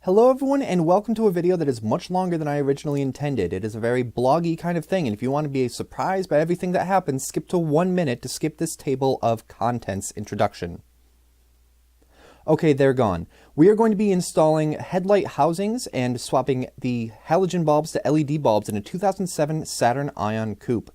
Hello everyone, and welcome to a video that is much longer than I originally intended. It is a very bloggy kind of thing, and if you want to be surprised by everything that happens, skip to 1 minute to skip this table of contents introduction. Okay, they're gone. We are going to be installing headlight housings and swapping the halogen bulbs to LED bulbs in a 2007 Saturn Ion Coupe.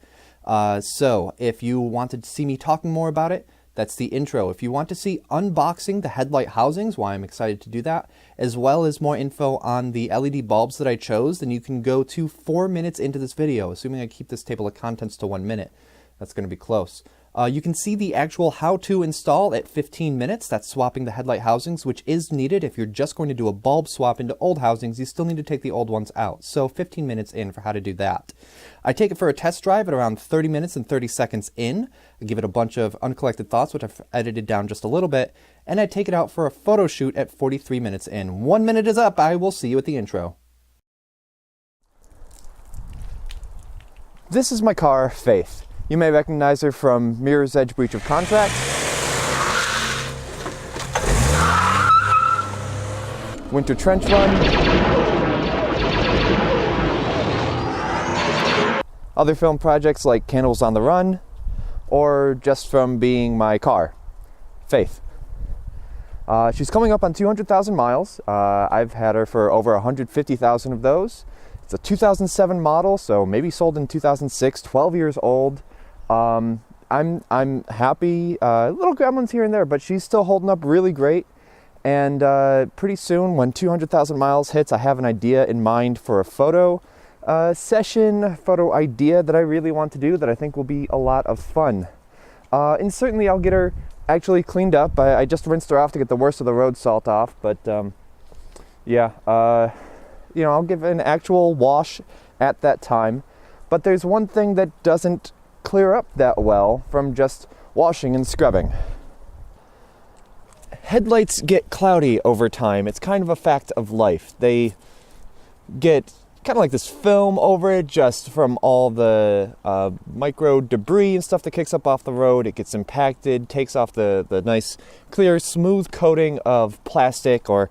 So, if you wanted to see me talking more about it, that's the intro. If you want to see unboxing the headlight housings, why I'm excited to do that, as well as more info on the LED bulbs that I chose, then you can go to 4 minutes into this video, assuming I keep this table of contents to 1 minute. That's going to be close. You can see the actual how to install at 15 minutes. That's swapping the headlight housings, which is needed. If you're just going to do a bulb swap into old housings, you still need to take the old ones out. So 15 minutes in for how to do that. I take it for a test drive at around 30 minutes and 30 seconds in. I give it a bunch of uncollected thoughts, which I've edited down just a little bit. And I take it out for a photo shoot at 43 minutes in. 1 minute is up. I will see you at the intro. This is my car, Faith. You may recognize her from Mirror's Edge Breach of Contract, Winter Trench Run, other film projects like Cannibals on the Run, or just from being my car, Faith. She's coming up on 200,000 miles. I've had her for over 150,000 of those. It's a 2007 model, so maybe sold in 2006, 12 years old. I'm happy, little gremlins here and there, but she's still holding up really great. And pretty soon, when 200,000 miles hits, I have an idea in mind for a photo session, photo idea that I really want to do that I think will be a lot of fun. And certainly I'll get her actually cleaned up. I just rinsed her off to get the worst of the road salt off, but yeah, you know, I'll give an actual wash at that time. But there's one thing that doesn't clear up that well from just washing and scrubbing. Headlights get cloudy over time. It's kind of a fact of life. They get kind of like this film over it just from all the micro debris and stuff that kicks up off the road. It gets impacted, takes off the nice, clear, smooth coating of plastic or,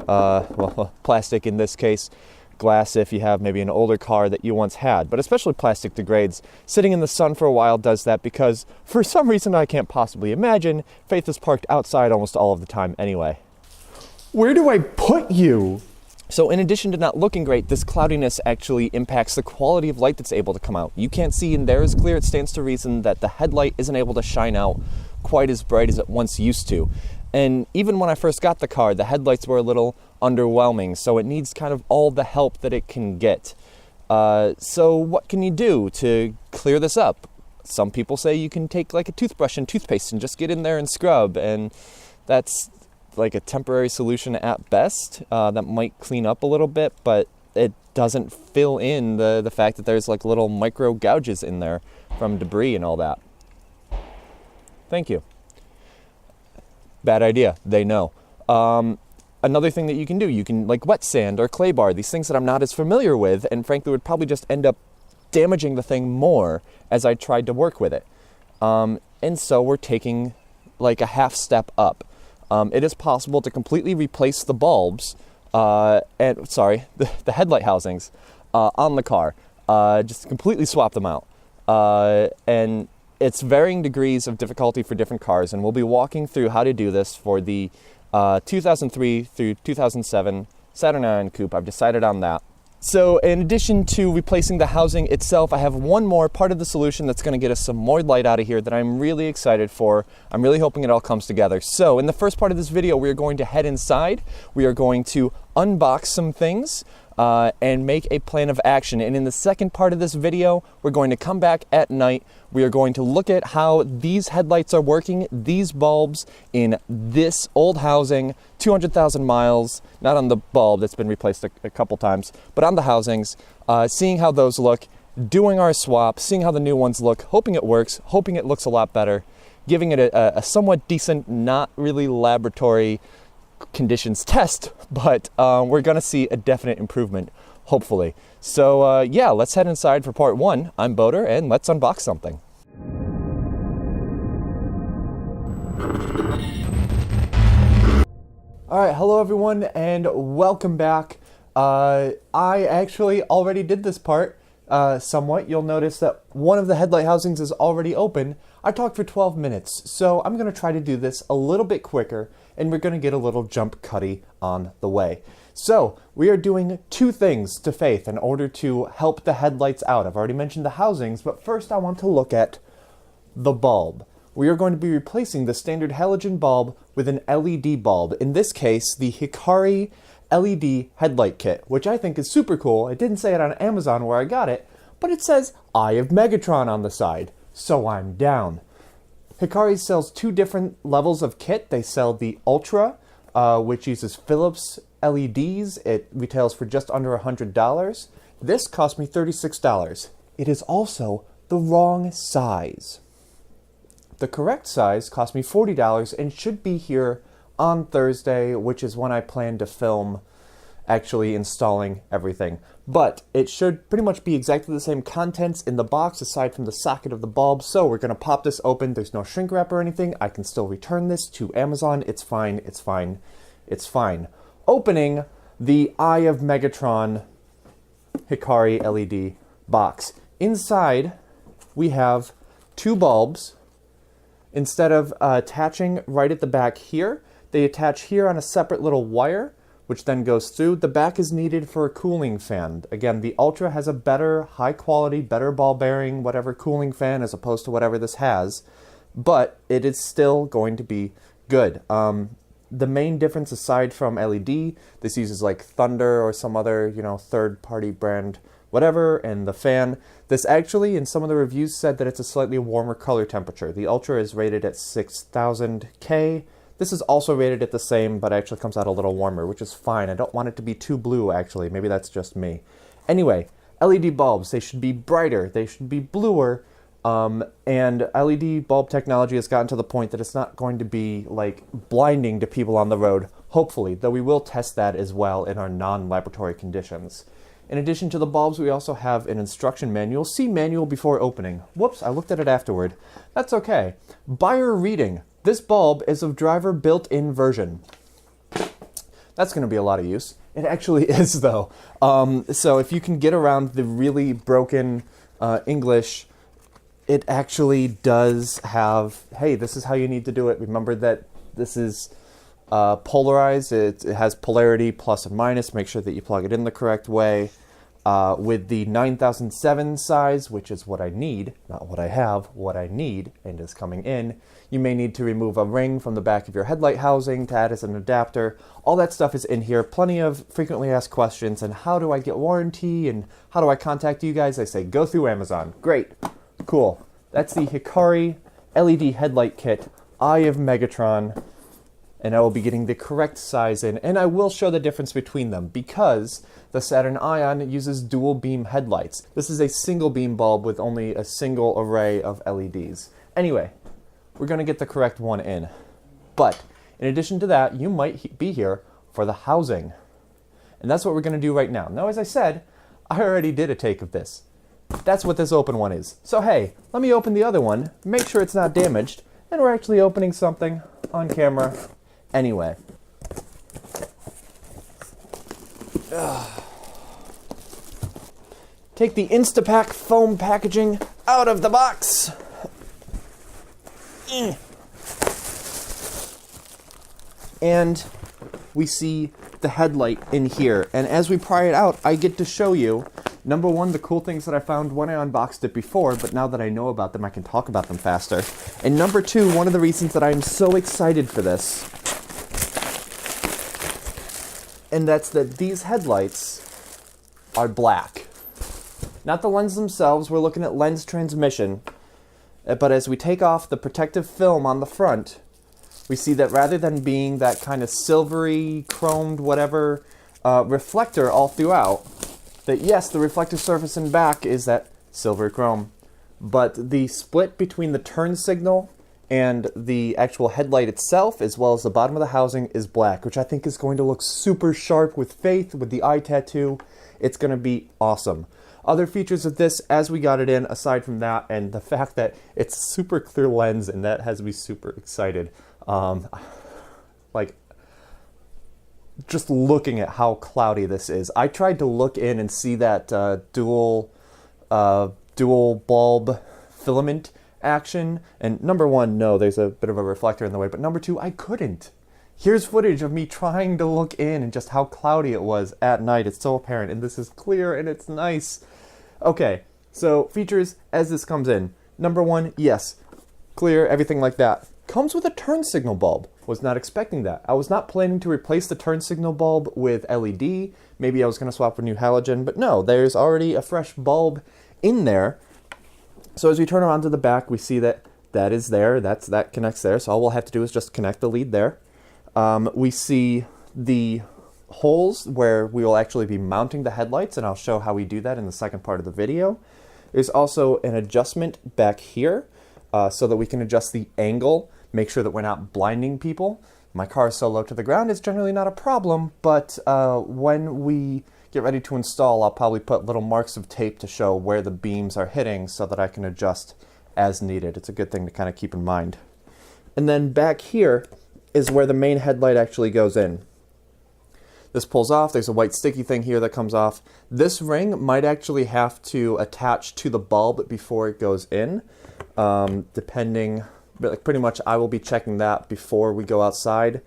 well, plastic in this case, glass if you have maybe an older car that you once had. But especially plastic degrades. Sitting in the sun for a while does that because, for some reason I can't possibly imagine, Faith is parked outside almost all of the time anyway. Where do I put you? So in addition to not looking great, this cloudiness actually impacts the quality of light that's able to come out. You can't see in there as clear. It stands to reason that the headlight isn't able to shine out quite as bright as it once used to. And even when I first got the car, the headlights were a little underwhelming, so it needs kind of all the help that it can get. So what can you do to clear this up? Some people say you can take like a toothbrush and toothpaste and just get in there and scrub, and that's like a temporary solution at best. That might clean up a little bit, but it doesn't fill in the fact that there's like little micro gouges in there from debris and all that. Thank you. Bad idea, they know. Another thing that you can do, you can like wet sand or clay bar, these things that I'm not as familiar with and frankly would probably just end up damaging the thing more as I tried to work with it. And so we're taking like a half step up. It is possible to completely replace the bulbs, the headlight housings on the car, just completely swap them out. And it's varying degrees of difficulty for different cars, and we'll be walking through how to do this for the 2003 through 2007 Saturn Ion Coupe. I've decided on that. So in addition to replacing the housing itself, I have one more part of the solution that's going to get us some more light out of here that I'm really excited for. I'm really hoping it all comes together. So in the first part of this video, we are going to head inside. We are going to unbox some things and make a plan of action. And in the second part of this video, we're going to come back at night. We are going to look at how these headlights are working, these bulbs in this old housing, 200,000 miles, not on the bulb that's been replaced a couple times, but on the housings, seeing how those look, doing our swap, seeing how the new ones look, hoping it works, hoping it looks a lot better, giving it a somewhat decent, not really laboratory conditions test, but we're gonna see a definite improvement, hopefully. So yeah, let's head inside for part one. I'm Boater, and let's unbox something. All right, hello everyone, and welcome back. I actually already did this part somewhat. You'll notice that one of the headlight housings is already open. I talked for 12 minutes, so I'm going to try to do this a little bit quicker, and we're going to get a little jump cutty on the way. So, we are doing two things to Faith in order to help the headlights out. I've already mentioned the housings, but first I want to look at the bulb. We are going to be replacing the standard halogen bulb with an LED bulb. In this case, the Hikari LED headlight kit, which I think is super cool. It didn't say it on Amazon where I got it, but it says Eye of Megatron on the side, so I'm down. Hikari sells two different levels of kit. They sell the Ultra, which uses Philips LEDs. It retails for just under $100. This cost me $36. It is also the wrong size. The correct size cost me $40 and should be here on Thursday, which is when I plan to film actually installing everything. But it should pretty much be exactly the same contents in the box aside from the socket of the bulb. So we're going to pop this open. There's no shrink wrap or anything. I can still return this to Amazon. It's fine. It's fine. It's fine. Opening the Eye of Megatron Hikari LED box. Inside, we have two bulbs. Instead of attaching right at the back here, they attach here on a separate little wire, which then goes through. The back is needed for a cooling fan. Again, the Ultra has a better, high quality, better ball bearing, whatever cooling fan as opposed to whatever this has, but it is still going to be good. The main difference aside from LED, this uses like Thunder or some other, third-party brand whatever, and the fan. This actually, in some of the reviews, said that it's a slightly warmer color temperature. The Ultra is rated at 6000 K. This is also rated at the same, but actually comes out a little warmer, which is fine. I don't want it to be too blue, actually. Maybe that's just me. Anyway, LED bulbs, they should be brighter. They should be bluer. And LED bulb technology has gotten to the point that it's not going to be, like, blinding to people on the road, hopefully, though we will test that as well in our non-laboratory conditions. In addition to the bulbs, we also have an instruction manual. See manual before opening. Whoops, I looked at it afterward. That's okay. Buyer reading. This bulb is of driver built-in version. That's going to be a lot of use. It actually is, though. So if you can get around the really broken English, it actually does have, hey, this is how you need to do it. Remember that this is polarized. It has polarity plus and minus. Make sure that you plug it in the correct way. With the 9007 size, which is what I need, not what I have, what I need, and is coming in, you may need to remove a ring from the back of your headlight housing to add as an adapter. All that stuff is in here. Plenty of frequently asked questions, and how do I get warranty, and how do I contact you guys? I say, go through Amazon. Great. Cool. That's the Hikari LED headlight kit, Eye of Megatron. And I will be getting the correct size in, and I will show the difference between them because the Saturn Ion uses dual beam headlights. This is a single beam bulb with only a single array of LEDs. Anyway, we're going to get the correct one in. But in addition to that, you might be here for the housing. And that's what we're going to do right now. Now, as I said, I already did a take of this. That's what this open one is. So hey, let me open the other one, make sure it's not damaged, and we're actually opening something on camera. Anyway, take the Instapak foam packaging out of the box. And we see the headlight in here. And as we pry it out, I get to show you, number one, the cool things that I found when I unboxed it before, but now that I know about them, I can talk about them faster. And number two, one of the reasons that I'm so excited for this, and that's that these headlights are black. Not the lens themselves, we're looking at lens transmission, but as we take off the protective film on the front, we see that rather than being that kind of silvery, chromed, whatever, reflector all throughout, that yes, the reflective surface in back is that silver chrome, but the split between the turn signal and the actual headlight itself, as well as the bottom of the housing, is black, which I think is going to look super sharp with Faith, with the eye tattoo. It's going to be awesome. Other features of this, as we got it in, aside from that, and the fact that it's super clear lens, and that has me super excited. Like, just looking at how cloudy this is. I tried to look in and see that dual bulb filament action, and number one, no, there's a bit of a reflector in the way, but number two, I couldn't. Here's footage of me trying to look in and just how cloudy it was at night. It's so apparent, and this is clear and it's nice. Okay, so features as this comes in. Number one, yes, clear, everything like that. Comes with a turn signal bulb. Was not expecting that. I was not planning to replace the turn signal bulb with LED. Maybe I was going to swap for new halogen, but no, there's already a fresh bulb in there. So as we turn around to the back, we see that that is there. That connects there. So all we'll have to do is just connect the lead there. We see the holes where we will actually be mounting the headlights, and I'll show how we do that in the second part of the video. There's also an adjustment back here so that we can adjust the angle, make sure that we're not blinding people. My car is so low to the ground, it's generally not a problem, but when we get ready to install, I'll probably put little marks of tape to show where the beams are hitting so that I can adjust as needed. It's a good thing to kind of keep in mind. And then back here is where the main headlight actually goes in. This pulls off. There's a white sticky thing here that comes off. This ring might actually have to attach to the bulb before it goes in, depending, but like pretty much I will be checking that before we go outside,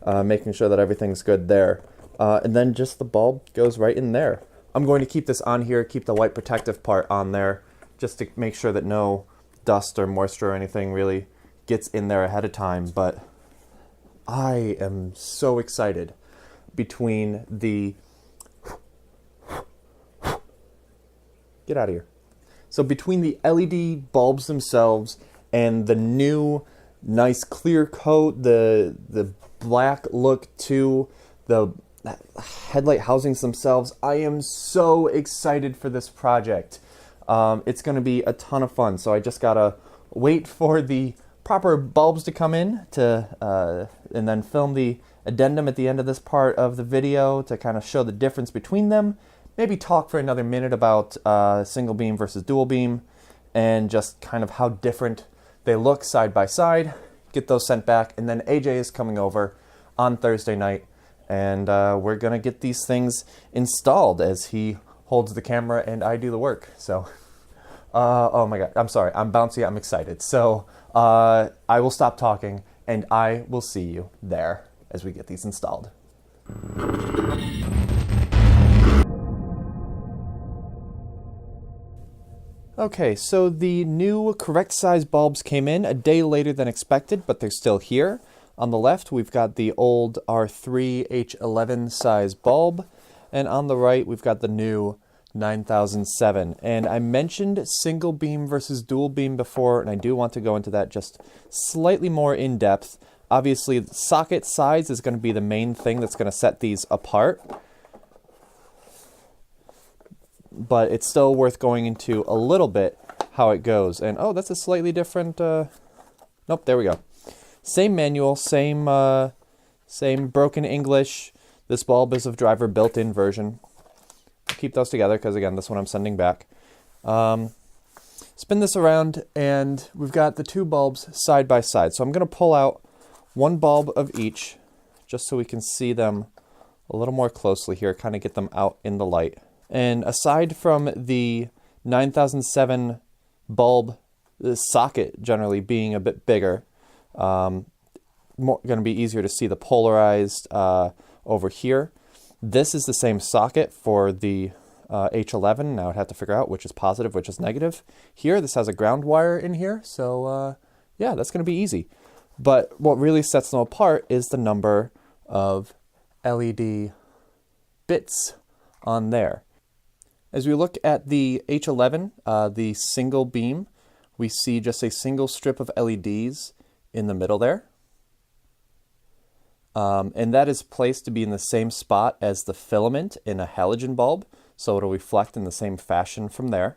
making sure that everything's good there. And then just the bulb goes right in there. I'm going to keep this on here, keep the white protective part on there, just to make sure that no dust or moisture or anything really gets in there ahead of time. But I am so excited between the... Get out of here. So between the LED bulbs themselves and the new nice clear coat, the black look to the headlight housings themselves, I am so excited for this project. It's going to be a ton of fun. So I just gotta wait for the proper bulbs to come in to and then film the addendum at the end of this part of the video to kind of show the difference between them. Maybe talk for another minute about single beam versus dual beam and just kind of how different they look side by side. Get those sent back, and then AJ is coming over on Thursday night, and we're gonna get these things installed as he holds the camera and I do the work. So oh my god, I'm sorry, I'm bouncy, I'm excited. So I will stop talking and I will see you there as we get these installed. Okay, so the new correct size bulbs came in a day later than expected, but they're still here. On the left, we've got the old R3 H11 size bulb, and on the right, we've got the new 9007. And I mentioned single beam versus dual beam before, and I do want to go into that just slightly more in depth. Obviously, the socket size is going to be the main thing that's going to set these apart, but it's still worth going into a little bit how it goes. And oh, that's a slightly different, nope, there we go. Same manual, same broken English. This bulb is of driver built-in version. Keep those together because, again, this one I'm sending back. Spin this around, and we've got the two bulbs side by side. So I'm going to pull out one bulb of each just so we can see them a little more closely here, kind of get them out in the light. And aside from the 9007 bulb, the socket generally being a bit bigger, going to be easier to see the polarized over here. This is the same socket for the H11. Now I'd have to figure out which is positive, which is negative. Here, this has a ground wire in here, so yeah, that's going to be easy. But what really sets them apart is the number of LED bits on there. As we look at the H11, the single beam, we see just a single strip of LEDs in the middle there. And that is placed to be in the same spot as the filament in a halogen bulb, so it'll reflect in the same fashion from there.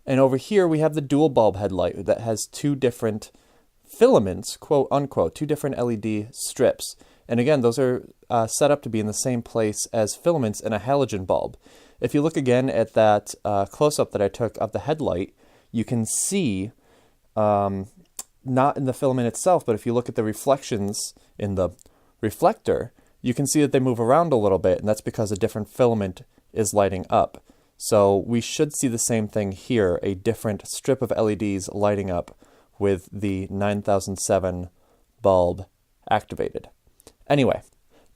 And over here we have the dual bulb headlight that has two different filaments, quote unquote, two different LED strips. And again, those are set up to be in the same place as filaments in a halogen bulb. If you look again at that close-up that I took of the headlight, you can see, not in the filament itself, but if you look at the reflections in the reflector, you can see that they move around a little bit, and that's because a different filament is lighting up. So we should see the same thing here, a different strip of LEDs lighting up with the 9007 bulb activated. Anyway,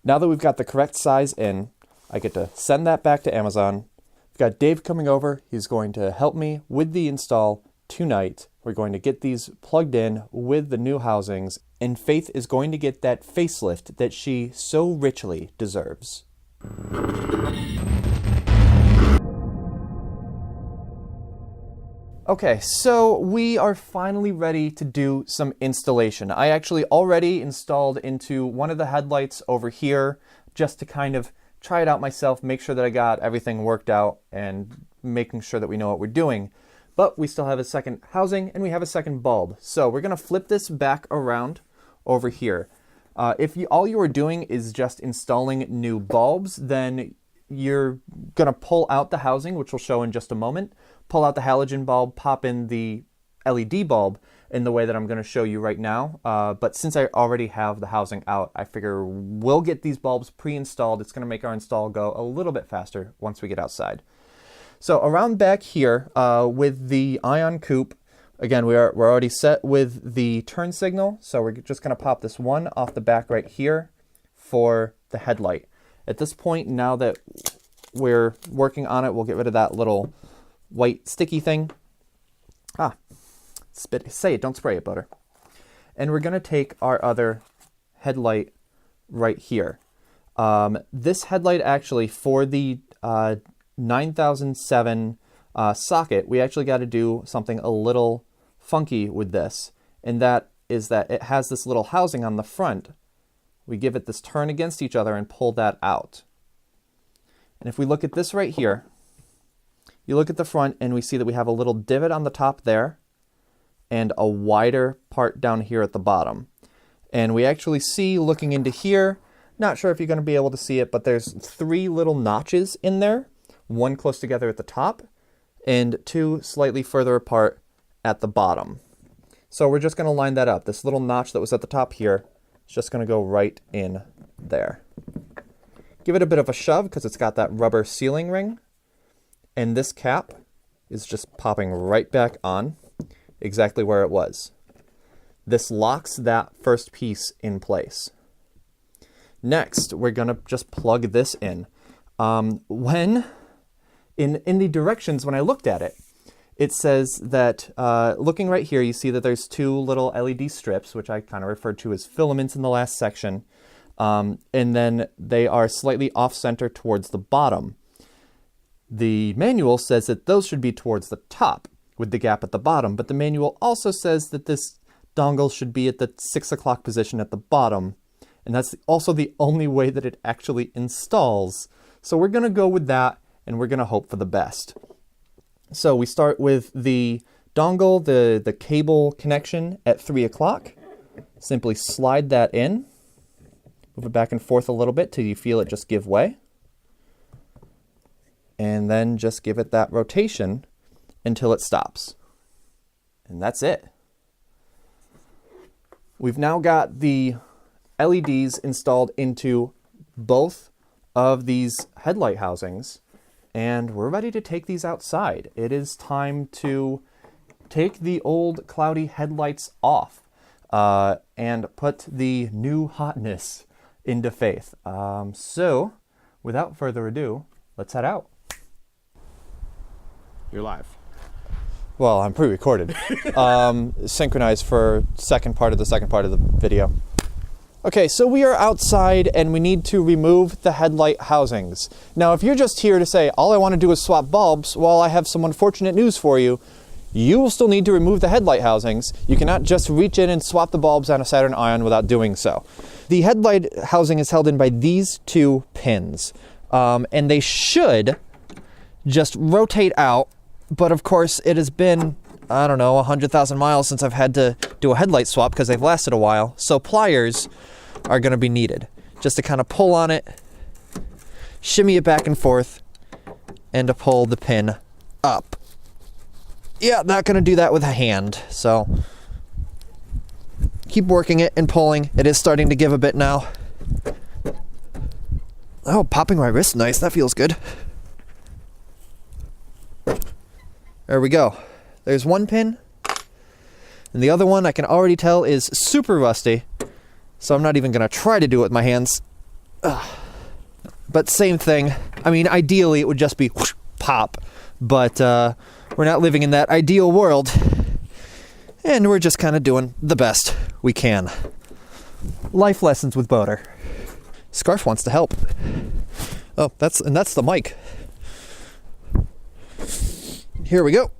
now that we've got the correct size in, I get to send that back to Amazon. We've got Dave coming over. He's going to help me with the install tonight. We're going to get these plugged in with the new housings, and Faith is going to get that facelift that she so richly deserves. Okay, so we are finally ready to do some installation. I actually already installed into one of the headlights over here just to kind of try it out myself, make sure that I got everything worked out and making sure that we know what we're doing. But we still have a second housing and we have a second bulb. So we're gonna flip this back around over here. If all you are doing is just installing new bulbs, then you're gonna pull out the housing, which we'll show in just a moment, pull out the halogen bulb, pop in the LED bulb in the way that I'm gonna show you right now. But since I already have the housing out, I figure we'll get these bulbs pre-installed. It's gonna make our install go a little bit faster once we get outside. So around back here with the Ion Coupe, again, we're already set with the turn signal. So we're just gonna pop this one off the back right here for the headlight. At this point, now that we're working on it, we'll get rid of that little white sticky thing. Say it, don't spray it, Butter. And we're gonna take our other headlight right here. This headlight actually, for the 9007 socket, we actually got to do something a little funky with this, and that is that it has this little housing on the front. We give it this turn against each other and pull that out. And if we look at this right here, you look at the front and we see that we have a little divot on the top there and a wider part down here at the bottom. And we actually see, looking into here, not sure if you're going to be able to see it, but there's 3 little notches in there, one close together at the top and 2 slightly further apart at the bottom. So we're just going to line that up. This little notch that was at the top here is just going to go right in there. Give it a bit of a shove because it's got that rubber sealing ring, and this cap is just popping right back on exactly where it was. This locks that first piece in place. Next, we're going to just plug this in. In the directions, when I looked at it, it says that, looking right here, you see that there's 2 little LED strips, which I kind of referred to as filaments in the last section, and then they are slightly off-center towards the bottom. The manual says that those should be towards the top with the gap at the bottom, but the manual also says that this dongle should be at the 6 o'clock position at the bottom, and that's also the only way that it actually installs. So we're going to go with that, and we're going to hope for the best. So we start with the dongle, the cable connection at 3 o'clock. Simply slide that in. Move it back and forth a little bit till you feel it just give way. And then just give it that rotation until it stops. And that's it. We've now got the LEDs installed into both of these headlight housings, and we're ready to take these outside. It is time to take the old cloudy headlights off and put the new hotness into Faith. So without further ado, let's head out. You're live. Well, I'm pre-recorded. Synchronized for second part of the video. Okay, so we are outside and we need to remove the headlight housings. Now, if you're just here to say, all I want to do is swap bulbs, well, I have some unfortunate news for you. You will still need to remove the headlight housings. You cannot just reach in and swap the bulbs on a Saturn Ion without doing so. The headlight housing is held in by these 2 pins, and they should just rotate out, but of course it has been, I don't know, 100,000 miles since I've had to do a headlight swap because they've lasted a while, so pliers are going to be needed just to kind of pull on it, shimmy it back and forth, and to pull the pin up. Yeah, not going to do that with a hand, so keep working it and pulling. It is starting to give a bit now. Oh, popping my wrist, nice, that feels good. There we go. There's one pin, and the other one I can already tell is super rusty, so I'm not even gonna try to do it with my hands. Ugh. But same thing. I mean, ideally it would just be whoosh, pop, but we're not living in that ideal world, and we're just kind of doing the best we can. Life lessons with Boater. Scarf wants to help. Oh, that's the mic. Here we go.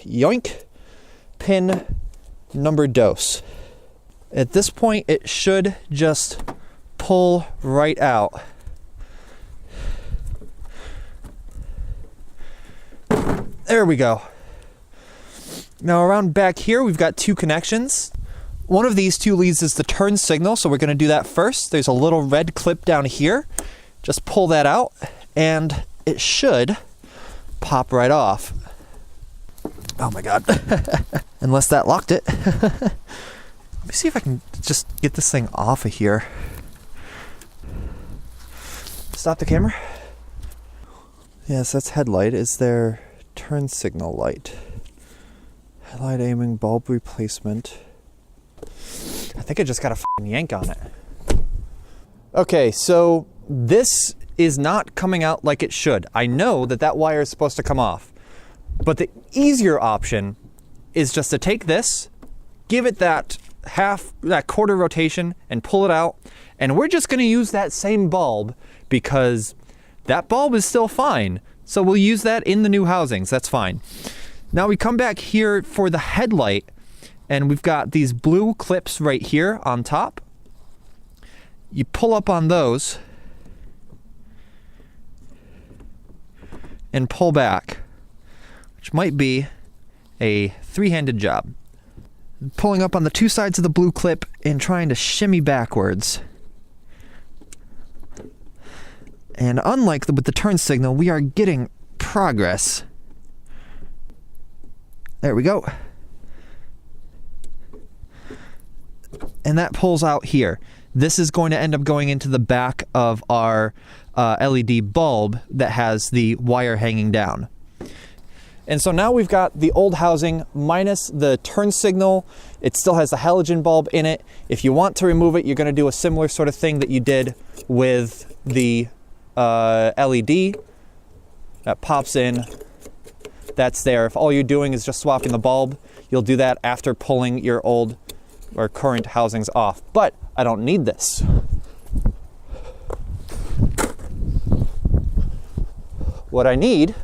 Yoink. Pin number dos. At this point, it should just pull right out. There we go. Now around back here, we've got two connections. One of these two leads is the turn signal, so we're going to do that first. There's a little red clip down here. Just pull that out, and it should pop right off. Oh my god. Unless that locked it. Let me see if I can just get this thing off of here. Stop the camera. Yes, that's headlight. Is there turn signal light? Headlight aiming, bulb replacement. I think I just got a f***ing yank on it. Okay, so this is not coming out like it should. I know that that wire is supposed to come off. But the easier option is just to take this, give it that quarter rotation, and pull it out. And we're just going to use that same bulb because that bulb is still fine. So we'll use that in the new housings. That's fine. Now we come back here for the headlight, and we've got these blue clips right here on top. You pull up on those and pull back, which might be a three-handed job. Pulling up on the two sides of the blue clip and trying to shimmy backwards. And unlike with the turn signal, we are getting progress. There we go. And that pulls out here. This is going to end up going into the back of our LED bulb that has the wire hanging down. And so now we've got the old housing minus the turn signal. It still has the halogen bulb in it. If you want to remove it, you're going to do a similar sort of thing that you did with the LED. That pops in. That's there. If all you're doing is just swapping the bulb, you'll do that after pulling your old or current housings off. But I don't need this. What I need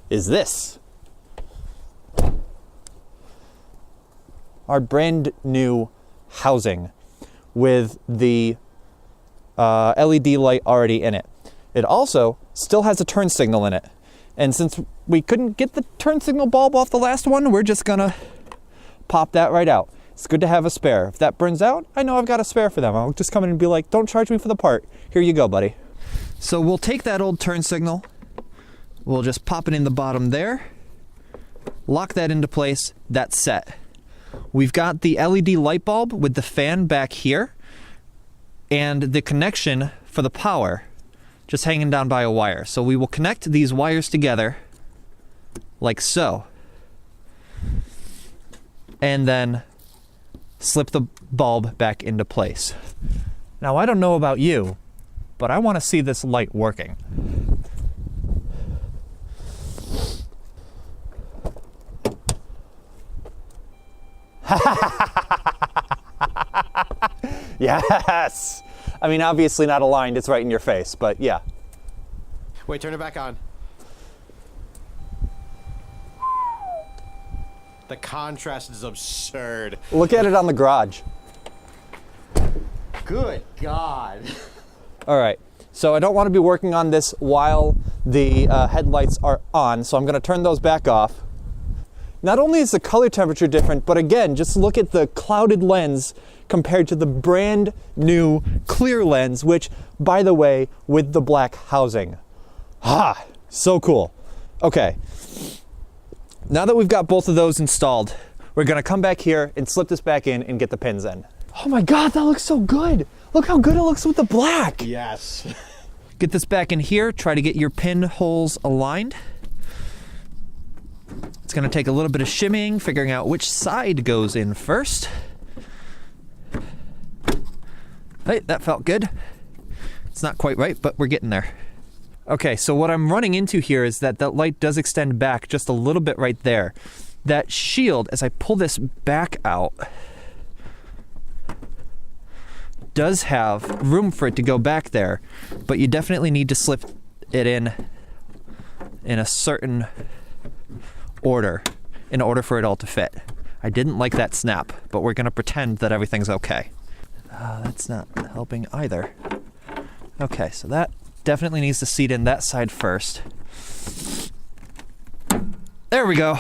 is this. Our brand new housing with the LED light already in it. It also still has a turn signal in it. And since we couldn't get the turn signal bulb off the last one, we're just gonna pop that right out. It's good to have a spare. If that burns out, I know I've got a spare for them. I'll just come in and be like, don't charge me for the part. Here you go, buddy. So we'll take that old turn signal. We'll just pop it in the bottom there. Lock that into place. That's set. We've got the LED light bulb with the fan back here. And the connection for the power just hanging down by a wire. So we will connect these wires together like so. And then slip the bulb back into place. Now I don't know about you, but I want to see this light working. Yes! I mean, obviously not aligned, it's right in your face, but yeah. Wait, turn it back on. The contrast is absurd. Look at it on the garage. Good God. All right, so I don't want to be working on this while the headlights are on, so I'm going to turn those back off. Not only is the color temperature different, but again, just look at the clouded lens compared to the brand new clear lens, which, by the way, with the black housing. Ah, so cool. Okay, now that we've got both of those installed, We're gonna come back here and slip this back in and get the pins in. Oh my God, that looks so good. Look how good it looks with the black. Yes. Get this back in here, try to get your pin holes aligned. It's gonna take a little bit of shimmying, figuring out which side goes in first. Hey, that felt good. It's not quite right, but we're getting there. Okay, so what I'm running into here is that that light does extend back just a little bit right there. That shield, as I pull this back out, does have room for it to go back there, but you definitely need to slip it in a certain order in order for it all to fit. I didn't like that snap, but we're gonna pretend that everything's okay. That's not helping either. Okay, so that definitely needs to seat in that side first. There we go.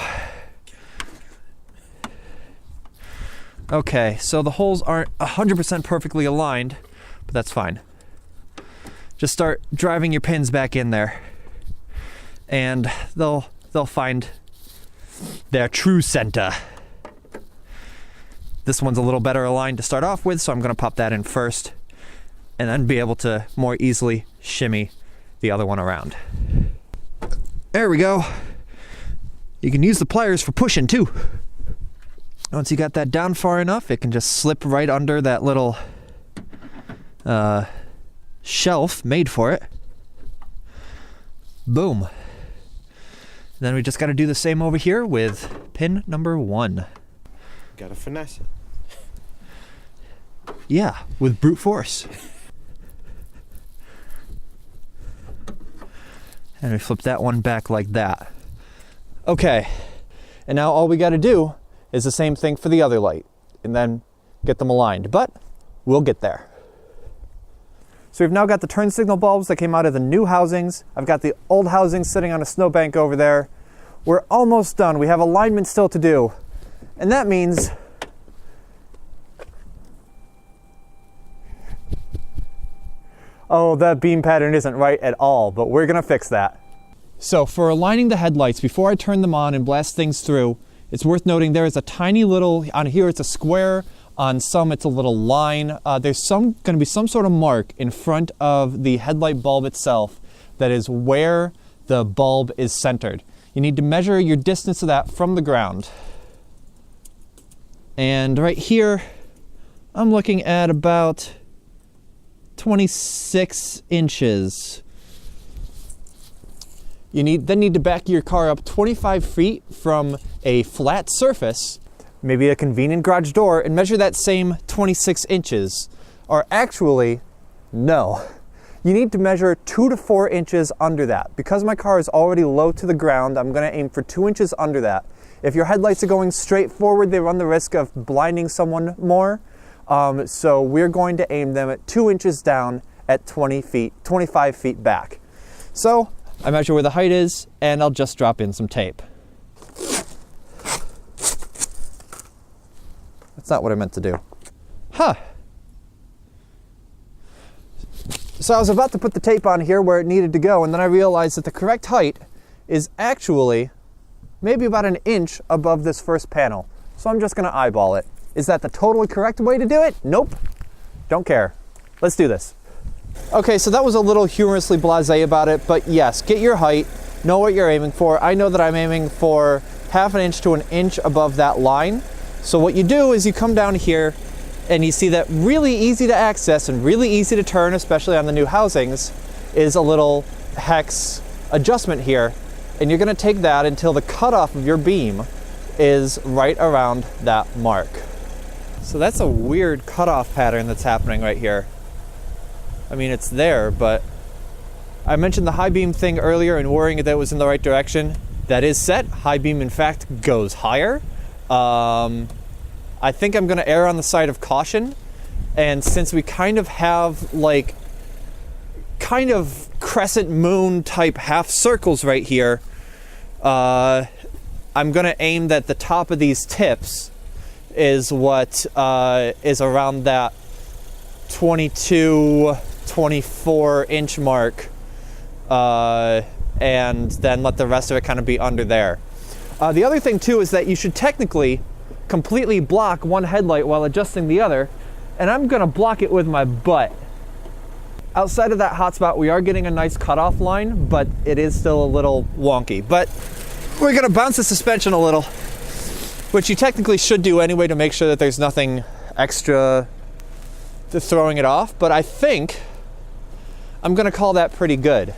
Okay, so the holes aren't 100% perfectly aligned, but that's fine. Just start driving your pins back in there, and they'll find their true center. This one's a little better aligned to start off with, so I'm gonna pop that in first, and then be able to more easily shimmy the other one around. There we go. You can use the pliers for pushing too. Once you got that down far enough, it can just slip right under that little shelf made for it. Boom. Then we just got to do the same over here with pin number 1. Gotta finesse it. Yeah, with brute force. And we flip that one back like that. Okay, and now all we got to do is the same thing for the other light, and then get them aligned, but we'll get there. So we've now got the turn signal bulbs that came out of the new housings. I've got the old housings sitting on a snowbank over there. We're almost done. We have alignment still to do, and that means oh, that beam pattern isn't right at all, but we're gonna fix that. So for aligning the headlights, before I turn them on and blast things through, it's worth noting there is a tiny little, on here it's a square, on some it's a little line. There's going to be some sort of mark in front of the headlight bulb itself that is where the bulb is centered. You need to measure your distance of that from the ground. And right here, I'm looking at about 26 inches. You then need to back your car up 25 feet from a flat surface, maybe a convenient garage door, and measure that same 26 inches. Or actually, no. You need to measure 2 to 4 inches under that. Because my car is already low to the ground, I'm gonna aim for 2 inches under that. If your headlights are going straight forward, they run the risk of blinding someone more. So we're going to aim them at 2 inches down at 25 feet back. So I measure where the height is, and I'll just drop in some tape. That's not what I meant to do. Huh. So I was about to put the tape on here where it needed to go, and then I realized that the correct height is actually maybe about an inch above this first panel. So I'm just gonna eyeball it. Is that the totally correct way to do it? Nope. Don't care. Let's do this. Okay, so that was a little humorously blasé about it, but yes, get your height, know what you're aiming for. I know that I'm aiming for 1/2 inch to 1 inch above that line. So what you do is you come down here and you see that really easy to access and really easy to turn, especially on the new housings, is a little hex adjustment here. And you're gonna take that until the cutoff of your beam is right around that mark. So that's a weird cutoff pattern that's happening right here. I mean, it's there, but I mentioned the high beam thing earlier and worrying that it was in the right direction. That is set. High beam, in fact, goes higher. I think I'm gonna err on the side of caution. And since we kind of have like kind of crescent moon type half circles right here, I'm gonna aim that the top of these tips is what is around that 22, 24 inch mark, and then let the rest of it kind of be under there. The other thing too is that you should technically completely block one headlight while adjusting the other, and I'm gonna block it with my butt. Outside of that hot spot, we are getting a nice cutoff line, but it is still a little wonky. But we're gonna bounce the suspension a little, which you technically should do anyway to make sure that there's nothing extra to throwing it off, but I think I'm gonna call that pretty good.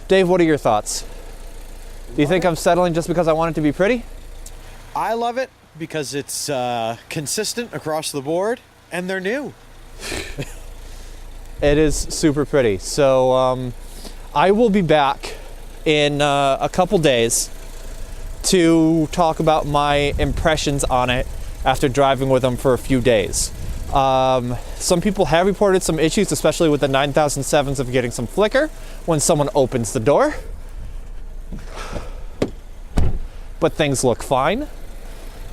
Dave, what are your thoughts? Do you think I'm settling just because I want it to be pretty? I love it because it's consistent across the board, and they're new. It is super pretty. So I will be back in a couple days to talk about my impressions on it after driving with them for a few days. Some people have reported some issues, especially with the 9007s, of getting some flicker when someone opens the door. But things look fine.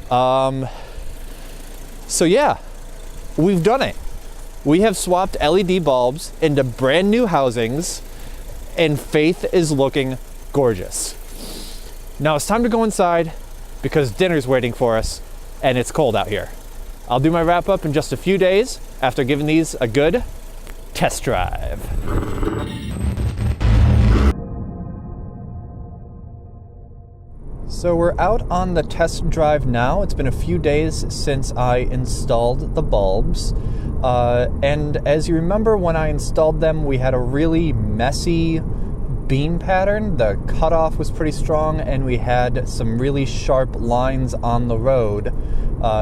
So yeah, we've done it. We have swapped LED bulbs into brand new housings, and Faith is looking gorgeous. Now it's time to go inside because dinner's waiting for us and it's cold out here. I'll do my wrap up in just a few days after giving these a good test drive. So we're out on the test drive now. It's been a few days since I installed the bulbs. And as you remember, when I installed them, we had a really messy beam pattern. The cutoff was pretty strong, and we had some really sharp lines on the road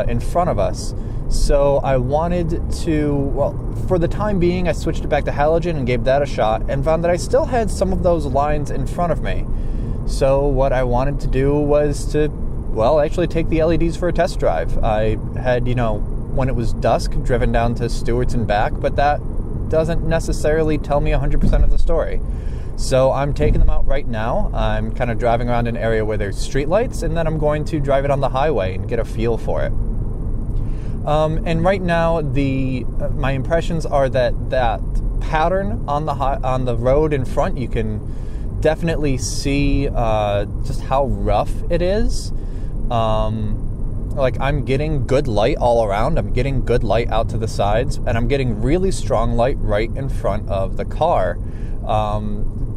in front of us. So I wanted to, well, for the time being, I switched it back to halogen and gave that a shot, and found that I still had some of those lines in front of me. So what I wanted to do was to, well, actually take the LEDs for a test drive. I had, when it was dusk, driven down to Stewart's and back, but that doesn't necessarily tell me 100% of the story. So I'm taking them out right now. I'm kind of driving around an area where there's streetlights, and then I'm going to drive it on the highway and get a feel for it. And right now, my impressions are that pattern on the road in front, you can definitely see just how rough it is. Like, I'm getting good light all around. I'm getting good light out to the sides, and I'm getting really strong light right in front of the car.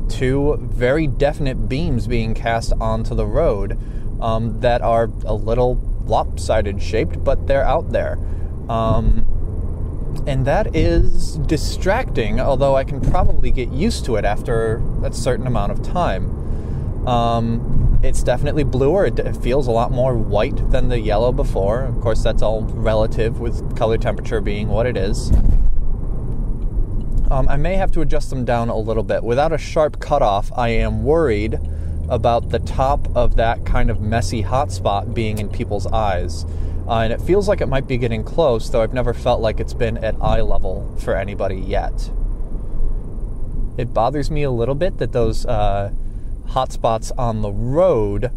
Two very definite beams being cast onto the road that are a little lopsided shaped, but they're out there. And that is distracting, although I can probably get used to it after a certain amount of time. It's definitely bluer. It feels a lot more white than the yellow before. Of course, that's all relative with color temperature being what it is. I may have to adjust them down a little bit. Without a sharp cutoff, I am worried about the top of that kind of messy hot spot being in people's eyes. And it feels like it might be getting close, though I've never felt like it's been at eye level for anybody yet. It bothers me a little bit that those hot spots on the road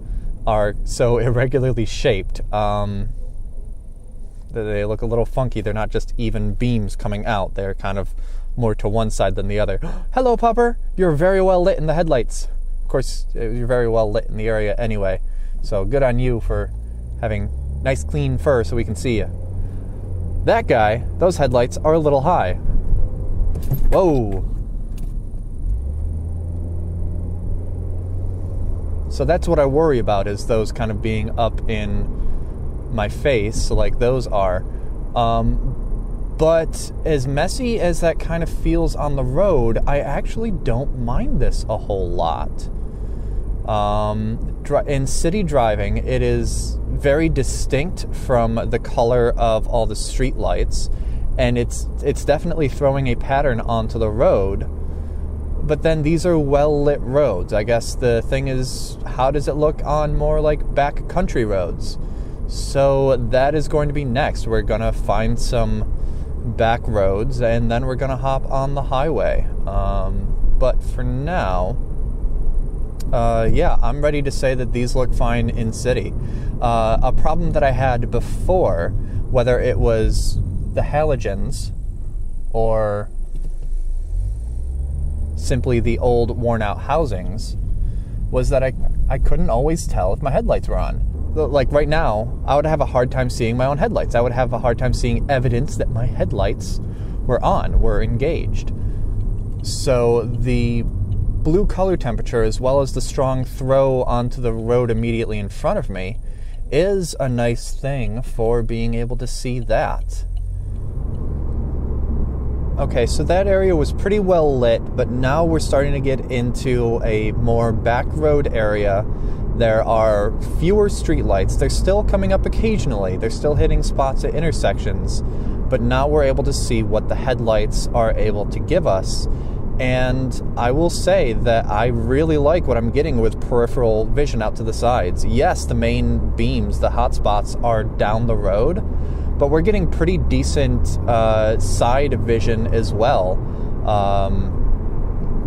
are so irregularly shaped. They look a little funky. They're not just even beams coming out. They're kind of more to one side than the other. Hello, Pupper. You're very well lit in the headlights. Of course, you're very well lit in the area anyway. So good on you for having nice clean fur so we can see you. That guy, those headlights are a little high. Whoa. So that's what I worry about, is those kind of being up in my face, like those are. But as messy as that kind of feels on the road, I actually don't mind this a whole lot. In city driving, it is very distinct from the color of all the street lights, and it's definitely throwing a pattern onto the road. But then these are well-lit roads. I guess the thing is, how does it look on more like back country roads? So that is going to be next. We're going to find some back roads, and then we're going to hop on the highway. But for now, yeah, I'm ready to say that these look fine in city. A problem that I had before, whether it was the halogens or simply the old worn out housings, was that I couldn't always tell if my headlights were on. like right now, I would have a hard time seeing my own headlights. I would have a hard time seeing evidence that my headlights were engaged. So the blue color temperature, as well as the strong throw onto the road immediately in front of me, is a nice thing for being able to see that. Okay, so that area was pretty well lit, but now we're starting to get into a more back road area. There are fewer streetlights. They're still coming up occasionally. They're still hitting spots at intersections, but now we're able to see what the headlights are able to give us. And I will say that I really like what I'm getting with peripheral vision out to the sides. Yes, the main beams, the hot spots, are down the road, but we're getting pretty decent side vision as well.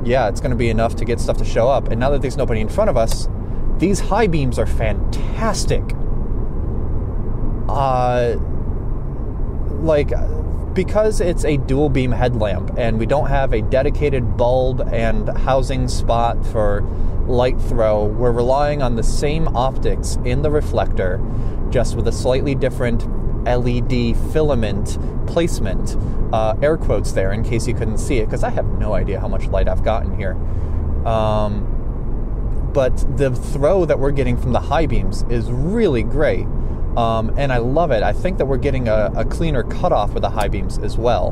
Yeah, it's going to be enough to get stuff to show up. And now that there's nobody in front of us, these high beams are fantastic. Because it's a dual beam headlamp and we don't have a dedicated bulb and housing spot for light throw, we're relying on the same optics in the reflector, just with a slightly different LED filament placement. Air quotes there in case you couldn't see it, because I have no idea how much light I've gotten here. But the throw that we're getting from the high beams is really great. And I love it. I think that we're getting a cleaner cutoff with the high beams as well.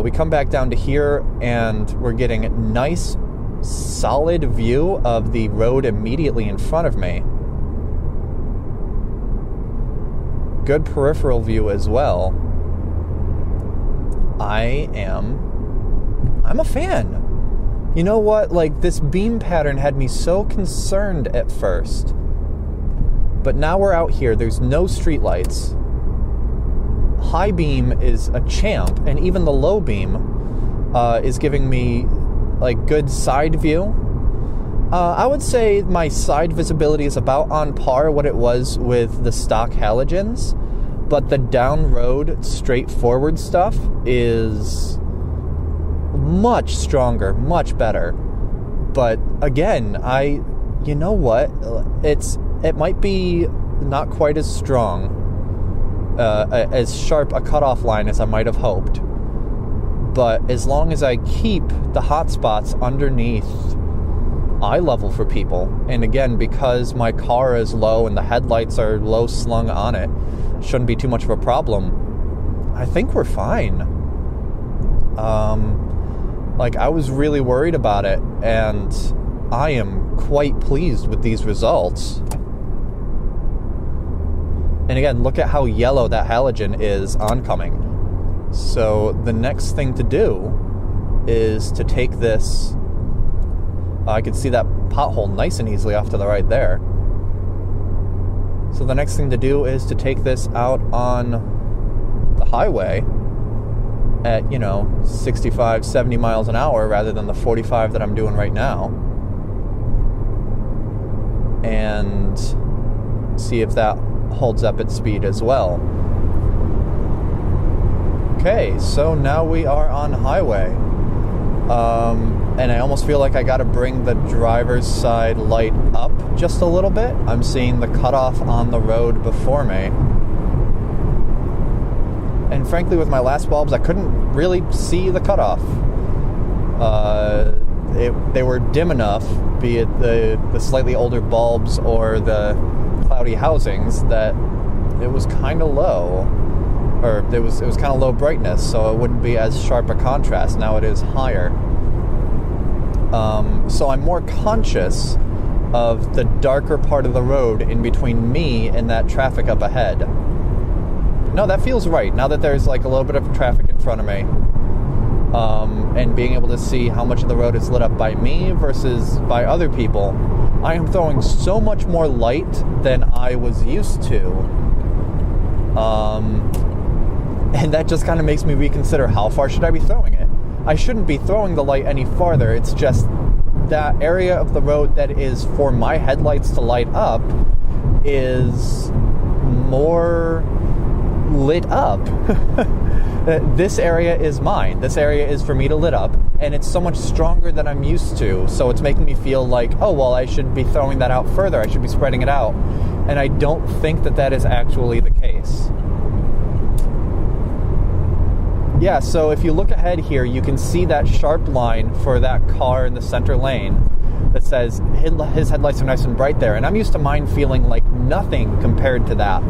We come back down to here and we're getting a nice, solid view of the road immediately in front of me. Good peripheral view as well. I'm a fan. You know what? Like, this beam pattern had me so concerned at first. But now we're out here, there's no streetlights. High beam is a champ, and even the low beam is giving me like good side view. I would say my side visibility is about on par what it was with the stock halogens, but the down road straightforward stuff is much stronger, much better. But again, you know what? It might be not quite as strong, as sharp a cutoff line as I might have hoped. But as long as I keep the hot spots underneath eye level for people, and again, because my car is low and the headlights are low slung on it, shouldn't be too much of a problem. I think we're fine. I was really worried about it, and I am quite pleased with these results. And again, look at how yellow that halogen is oncoming. So the next thing to do is to take this. I can see that pothole nice and easily off to the right there. So the next thing to do is to take this out on the highway at, 65, 70 miles an hour rather than the 45 that I'm doing right now. And see if that holds up its speed as well. Okay, so now we are on highway. And I almost feel like I gotta bring the driver's side light up just a little bit. I'm seeing the cutoff on the road before me. And frankly, with my last bulbs, I couldn't really see the cutoff. They were dim enough, be it the slightly older bulbs or the cloudy housings, that it was kind of low. Or it was kind of low brightness, so it wouldn't be as sharp a contrast. Now it is higher. So I'm more conscious of the darker part of the road in between me and that traffic up ahead. No, that feels right. Now that there's like a little bit of traffic in front of me, and being able to see how much of the road is lit up by me versus by other people, I am throwing so much more light than I was used to. And that just kind of makes me reconsider, how far should I be throwing it? I shouldn't be throwing the light any farther. It's just that area of the road that is for my headlights to light up is more lit up. This area is mine. This area is for me to lit up, and it's so much stronger than I'm used to. So it's making me feel like, oh, well, I should be throwing that out further. I should be spreading it out. And I don't think that that is actually the case. Yeah, so if you look ahead here, you can see that sharp line for that car in the center lane that says his headlights are nice and bright there. And I'm used to mine feeling like nothing compared to that.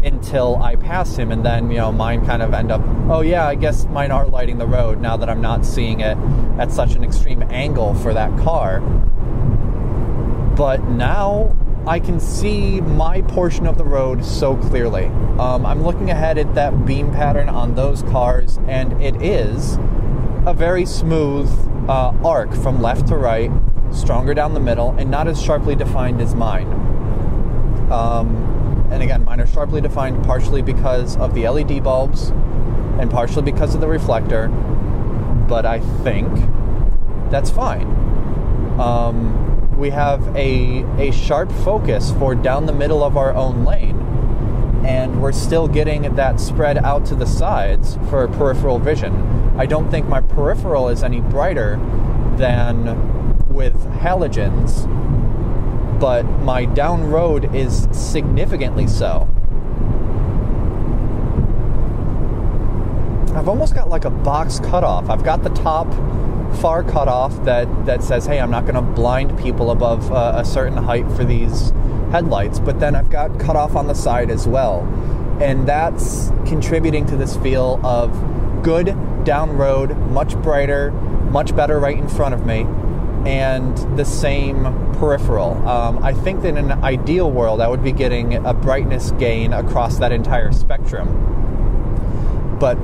Until I pass him, and then, mine kind of end up, oh yeah, I guess mine are lighting the road now that I'm not seeing it at such an extreme angle for that car. But now I can see my portion of the road so clearly. I'm looking ahead at that beam pattern on those cars, and it is a very smooth arc from left to right, stronger down the middle, and not as sharply defined as mine. And again, mine are sharply defined partially because of the LED bulbs and partially because of the reflector, but I think that's fine. We have a sharp focus for down the middle of our own lane, and we're still getting that spread out to the sides for peripheral vision. I don't think my peripheral is any brighter than with halogens, but my down road is significantly so. I've almost got like a box cutoff. I've got the top far cutoff that says, hey, I'm not going to blind people above a certain height for these headlights, but then I've got cutoff on the side as well. And that's contributing to this feel of good down road, much brighter, much better right in front of me, and the same peripheral. I think that in an ideal world, I would be getting a brightness gain across that entire spectrum. But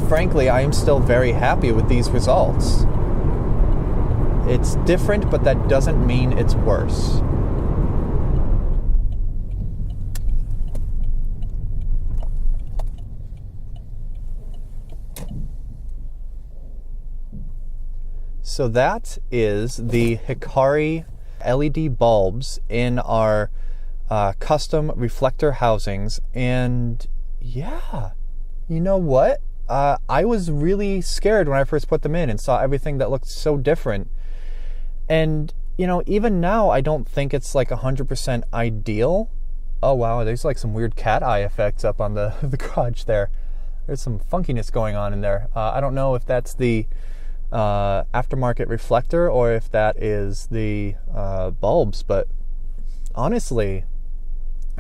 frankly, I am still very happy with these results. It's different, but that doesn't mean it's worse. So that is the Hikari LED bulbs in our custom reflector housings. And yeah, you know what? I was really scared when I first put them in and saw everything that looked so different. And, even now, I don't think it's like 100% ideal. Oh, wow, there's like some weird cat eye effects up on the garage there. There's some funkiness going on in there. I don't know if that's the aftermarket reflector or if that is the bulbs, but honestly,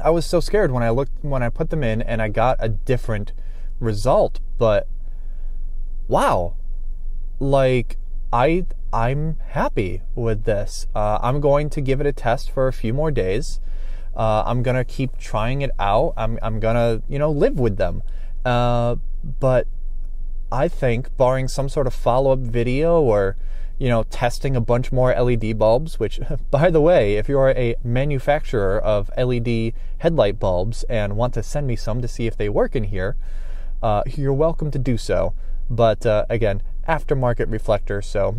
I was so scared when I put them in and I got a different result. But wow, like I'm happy with this. I'm going to give it a test for a few more days. I'm gonna keep trying it out. I'm gonna live with them. But I think, barring some sort of follow-up video or testing a bunch more LED bulbs, which, by the way, if you're a manufacturer of LED headlight bulbs and want to send me some to see if they work in here, you're welcome to do so. But again, aftermarket reflector, so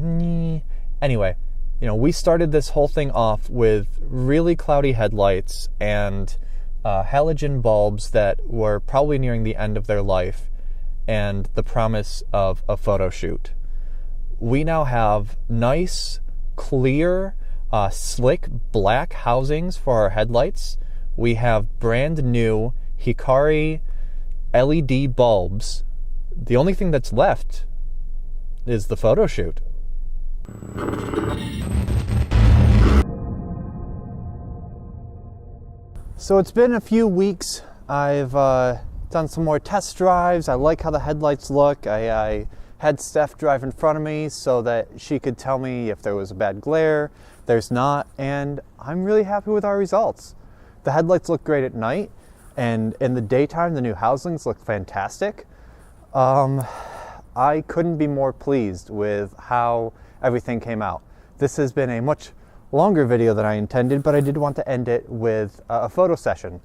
anyway, we started this whole thing off with really cloudy headlights and halogen bulbs that were probably nearing the end of their life and the promise of a photo shoot. We now have nice, clear, slick black housings for our headlights. We have brand new Hikari LED bulbs. The only thing that's left is the photo shoot. So it's been a few weeks. I've done some more test drives. I like how the headlights look. I had Steph drive in front of me so that she could tell me if there was a bad glare. There's not, and I'm really happy with our results. The headlights look great at night, and in the daytime, the new housings look fantastic. I couldn't be more pleased with how everything came out. This has been a much longer video than I intended, but I did want to end it with a photo session.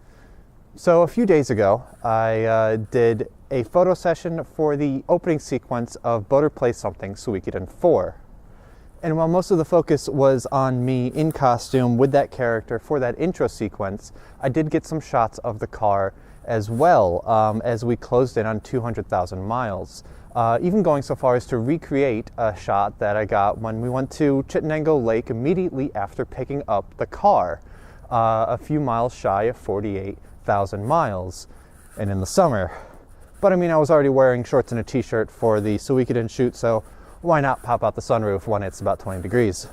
So a few days ago, I did a photo session for the opening sequence of Boater Play Something Suikoden 4. And while most of the focus was on me in costume with that character for that intro sequence, I did get some shots of the car as well, as we closed in on 200,000 miles. Even going so far as to recreate a shot that I got when we went to Chittenango Lake immediately after picking up the car, a few miles shy of 48,000 miles, and in the summer. But I mean, I was already wearing shorts and a t-shirt for the so we couldn't shoot, so why not pop out the sunroof when it's about 20 degrees?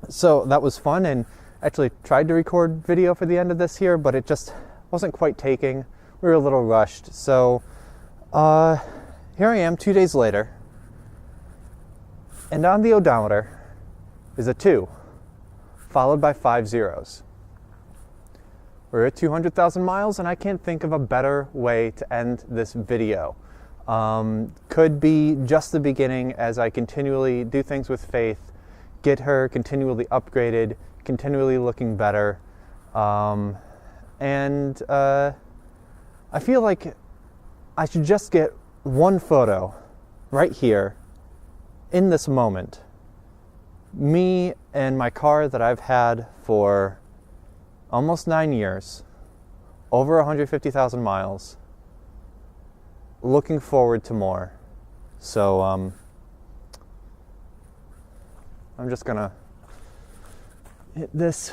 So that was fun, and actually tried to record video for the end of this here, but it just wasn't quite taking. We were a little rushed. So here I am 2 days later, and on the odometer is a 2, followed by 5 zeros. We're at 200,000 miles, and I can't think of a better way to end this video. Could be just the beginning as I continually do things with Faith, get her continually upgraded, continually looking better. And I feel like I should just get one photo right here in this moment. Me and my car that I've had for almost 9 years, over 150,000 miles, looking forward to more. So I'm just gonna hit this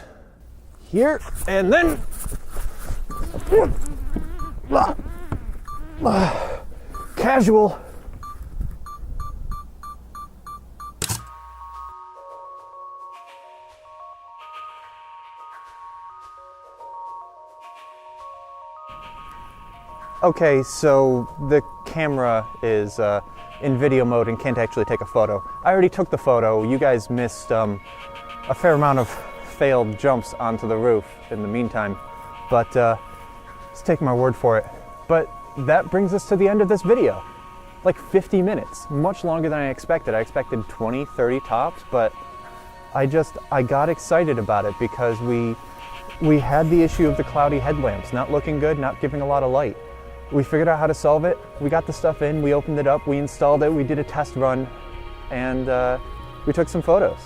here and then casual. Okay, so the camera is in video mode and can't actually take a photo. I already took the photo. You guys missed a fair amount of failed jumps onto the roof in the meantime, but let's take my word for it. But that brings us to the end of this video. Like 50 minutes, much longer than I expected. I expected 20, 30 tops, but I got excited about it because we had the issue of the cloudy headlamps not looking good, not giving a lot of light. We figured out how to solve it. We got the stuff in, we opened it up, we installed it, we did a test run, and we took some photos.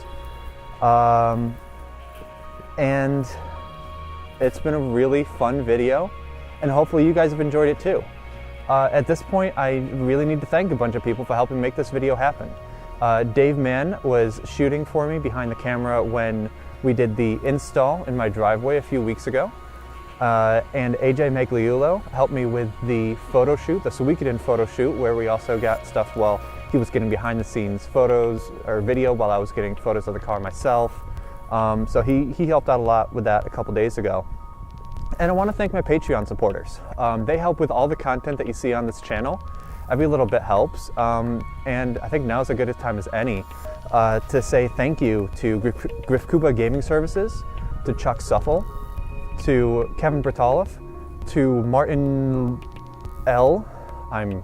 And it's been a really fun video, and hopefully you guys have enjoyed it too. At this point, I really need to thank a bunch of people for helping make this video happen. Dave Mann was shooting for me behind the camera when we did the install in my driveway a few weeks ago. And AJ Magliulo helped me with the photo shoot, the So We Could In photo shoot, where we also got stuff while he was getting behind the scenes photos or video while I was getting photos of the car myself. So he helped out a lot with that a couple days ago. And I want to thank my Patreon supporters. They help with all the content that you see on this channel. Every little bit helps. And I think now's as good a time as any to say thank you to Griff Coupe Gaming Services, to Chuck Suffel, to Kevin Bertoloff, to Martin L. I'm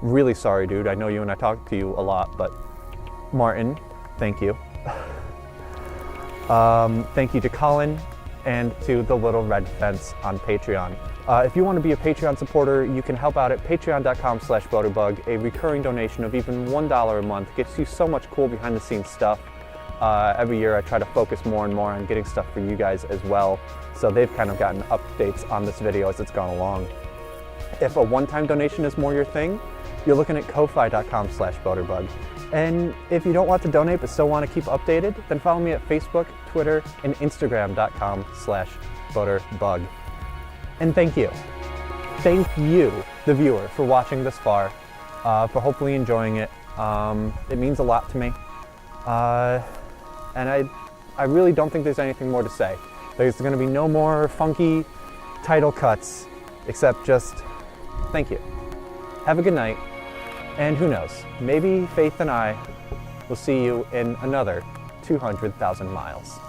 really sorry, dude. I know you and I talk to you a lot, but Martin, thank you. Thank you to Colin and to the Little Red Fence on Patreon. If you want to be a Patreon supporter, you can help out at patreon.com/boaterbug. A recurring donation of even $1 a month gets you so much cool behind the scenes stuff. Every year I try to focus more and more on getting stuff for you guys as well. So they've kind of gotten updates on this video as it's gone along. If a one-time donation is more your thing, you're looking at ko-fi.com/boaterbug. And if you don't want to donate but still want to keep updated, then follow me at Facebook, Twitter, and Instagram.com/boaterbug. And thank you. Thank you, the viewer, for watching this far, for hopefully enjoying it. It means a lot to me. And I really don't think there's anything more to say. There's going to be no more funky title cuts, except just thank you. Have a good night, and who knows, maybe Faith and I will see you in another 200,000 miles.